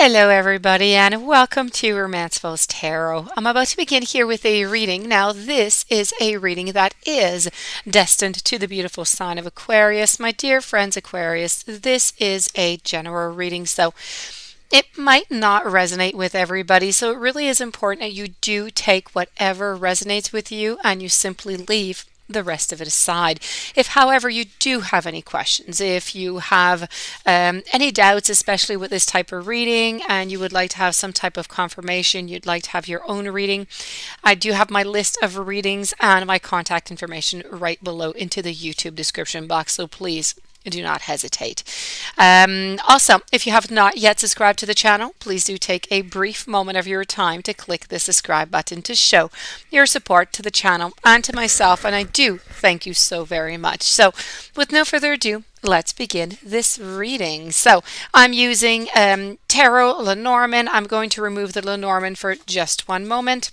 Hello, everybody, and welcome to Romancefull's Tarot. I'm about to begin here with a reading. Now, this is a reading that is destined to the beautiful sign of Aquarius. My dear friends, Aquarius, this is a general reading, so it might not resonate with everybody. So it really is important that you do take whatever resonates with you and you simply leave the rest of it aside. If, however, you do have any questions, if you have any doubts, especially with this type of reading, and you would like to have some type of confirmation, you'd like to have your own reading, I do have my list of readings and my contact information right below into the YouTube description box, so please do not hesitate. Also, if you have not yet subscribed to the channel, please do take a brief moment of your time to click the subscribe button to show your support to the channel and to myself, and I do thank you so very much. So with no further ado, let's begin this reading. So I'm using Tarot Lenormand. I'm going to remove the Lenormand for just one moment.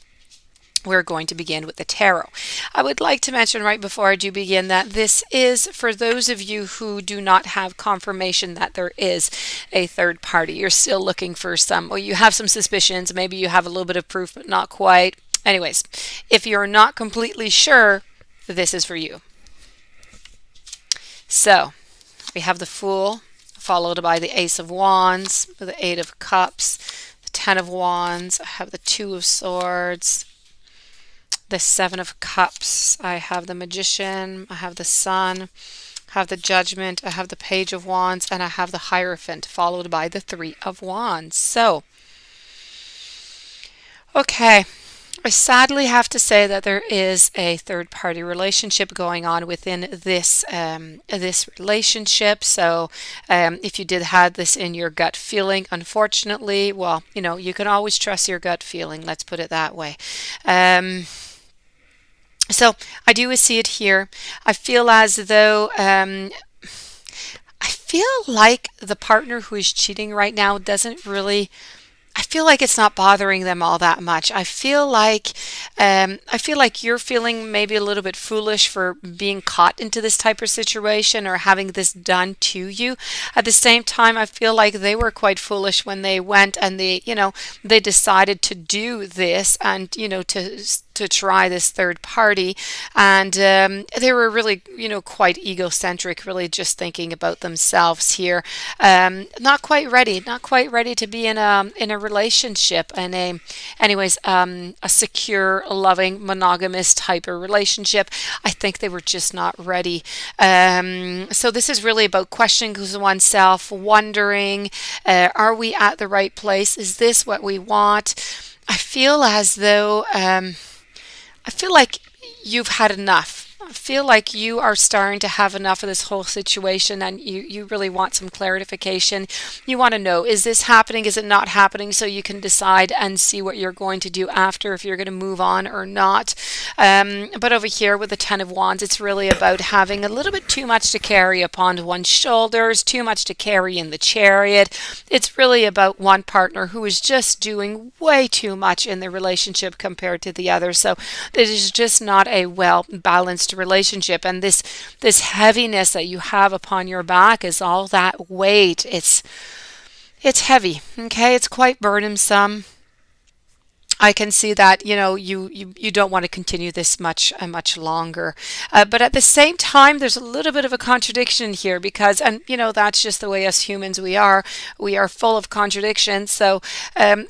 We're going to begin with the tarot. I would like to mention right before I do begin that this is for those of you who do not have confirmation that there is a third party. You're still looking for some, or you have some suspicions. Maybe you have a little bit of proof, but not quite. Anyways, if you're not completely sure, this is for you. So we have the Fool, followed by the Ace of Wands, the Eight of Cups, the Ten of Wands. I have the Two of Swords, the Seven of Cups. I have the Magician, I have the Sun, I have the Judgment, I have the Page of Wands, and I have the Hierophant, followed by the Three of Wands. So, okay, I sadly have to say that there is a third-party relationship going on within this this relationship. So, if you did have this in your gut feeling, unfortunately, well, you can always trust your gut feeling. Let's put it that way. So I do see it here. I feel as though I feel like the partner who is cheating right now doesn't really. I feel like it's not bothering them all that much. I feel like you're feeling maybe a little bit foolish for being caught into this type of situation or having this done to you. At the same time, I feel like they were quite foolish when they went and they decided to do this and to try this third party, and they were really quite egocentric, really just thinking about themselves here. Not quite ready to be in a relationship, and a secure, loving, monogamous type of relationship. I think they were just not ready. So this is really about questioning oneself, wondering, are we at the right place? Is this what we want? I feel as though I feel like you've had enough. I feel like you are starting to have enough of this whole situation, and you really want some clarification. You want to know, is this happening? Is it not happening? So you can decide and see what you're going to do after, if you're going to move on or not. But over here with the Ten of Wands, it's really about having a little bit too much to carry upon one's shoulders, too much to carry in the Chariot. It's really about one partner who is just doing way too much in the relationship compared to the other. So it is just not a well-balanced relationship, and this heaviness that you have upon your back is all that weight. It's heavy. Okay, it's quite burdensome. I can see that you don't want to continue this much longer, but at the same time there's a little bit of a contradiction here, because that's just the way us humans we are full of contradictions. So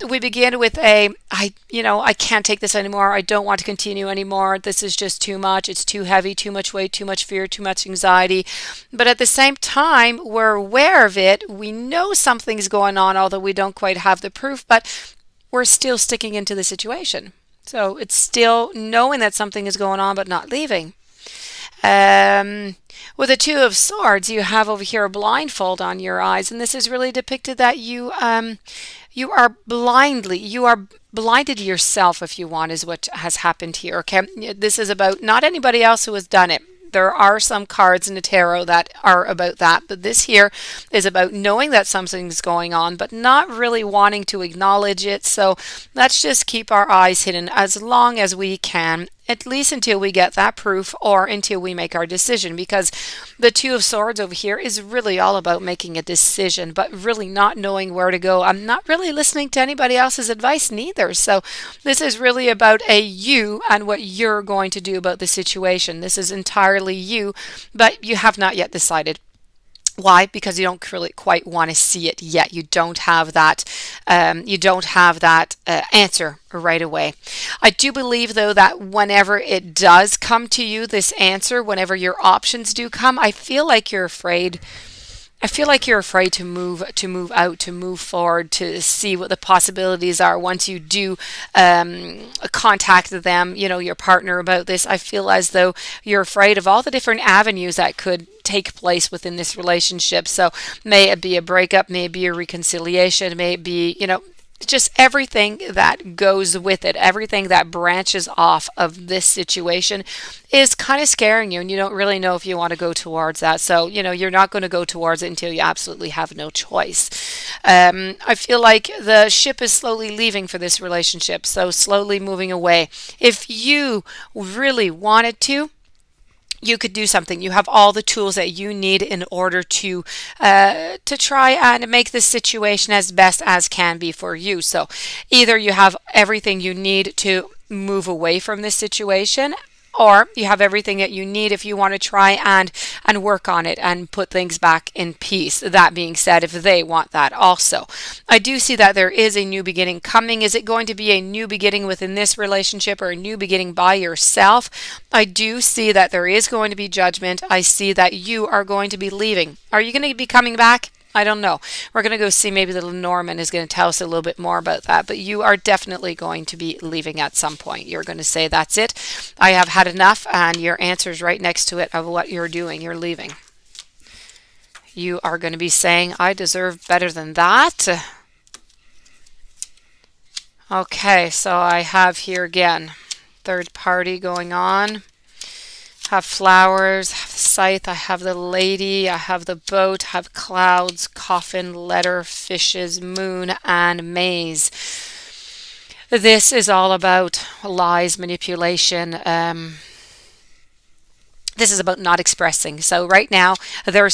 we begin with I can't take this anymore, I don't want to continue anymore, this is just too much, it's too heavy, too much weight, too much fear, too much anxiety. But at the same time, we're aware of it, we know something's going on, although we don't quite have the proof, but we're still sticking into the situation. So it's still knowing that something is going on but not leaving. With the Two of Swords, you have over here a blindfold on your eyes, and this is really depicted that you are blinded yourself, if you want, is what has happened here. Okay, this is about not anybody else who has done it. There are some cards in the tarot that are about that, but this here is about knowing that something's going on, but not really wanting to acknowledge it. So let's just keep our eyes hidden as long as we can. at least until we get that proof or until we make our decision, because the Two of Swords over here is really all about making a decision, but really not knowing where to go. I'm not really listening to anybody else's advice neither. So this is really about a you and what you're going to do about the situation. This is entirely you, but you have not yet decided. Why? Because you don't really quite want to see it yet. You don't have that. Answer right away. I do believe, though, that whenever it does come to you, this answer, whenever your options do come, I feel like you're afraid. I feel like you're afraid to move out, to move forward, to see what the possibilities are once you do contact them, your partner about this. I feel as though you're afraid of all the different avenues that could take place within this relationship. So may it be a breakup, may it be a reconciliation, may it be, just everything that goes with it, everything that branches off of this situation is kind of scaring you, and you don't really know if you want to go towards that. So, you're not going to go towards it until you absolutely have no choice. I feel like the ship is slowly leaving for this relationship, so slowly moving away. If you really wanted to, you could do something. You have all the tools that you need in order to try and make this situation as best as can be for you. So either you have everything you need to move away from this situation, or you have everything that you need if you want to try and work on it and put things back in peace. That being said, if they want that also. I do see that there is a new beginning coming. Is it going to be a new beginning within this relationship or a new beginning by yourself? I do see that there is going to be judgment. I see that you are going to be leaving. Are you going to be coming back? I don't know. We're going to go see, maybe the Lenormand is going to tell us a little bit more about that. But you are definitely going to be leaving at some point. You're going to say, that's it. I have had enough. And your answer is right next to it of what you're doing. You're leaving. You are going to be saying, I deserve better than that. Okay, so I have here again, third party going on. Have flowers, have the scythe, I have the lady, I have the boat, I have clouds, coffin, letter, fishes, moon, and maze. This is all about lies, manipulation. This is about not expressing. So right now, they're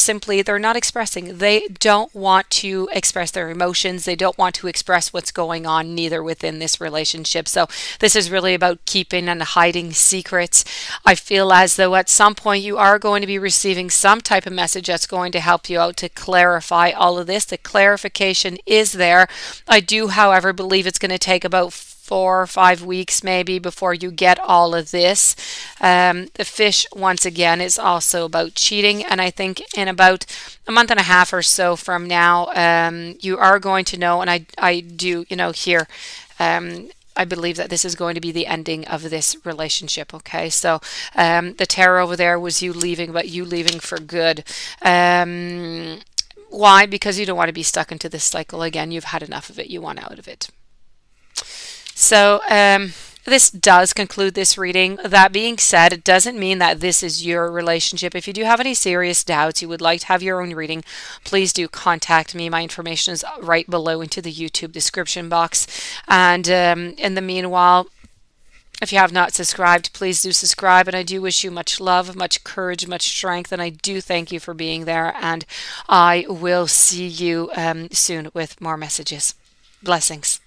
not expressing. They don't want to express their emotions. They don't want to express what's going on neither within this relationship. So this is really about keeping and hiding secrets. I feel as though at some point you are going to be receiving some type of message that's going to help you out to clarify all of this. The clarification is there. I do, however, believe it's going to take about 4 or 5 weeks maybe before you get all of this. The fish, once again, is also about cheating, and I think in about a month and a half or so from now, you are going to know, and I do, here, I believe that this is going to be the ending of this relationship. Okay, so the tarot over there was you leaving, but you leaving for good. Why? Because you don't want to be stuck into this cycle again. You've had enough of it. You want out of it. So this does conclude this reading. That being said, it doesn't mean that this is your relationship. If you do have any serious doubts, you would like to have your own reading, please do contact me. My information is right below into the YouTube description box. And in the meanwhile, if you have not subscribed, please do subscribe. And I do wish you much love, much courage, much strength. And I do thank you for being there. And I will see you soon with more messages. Blessings.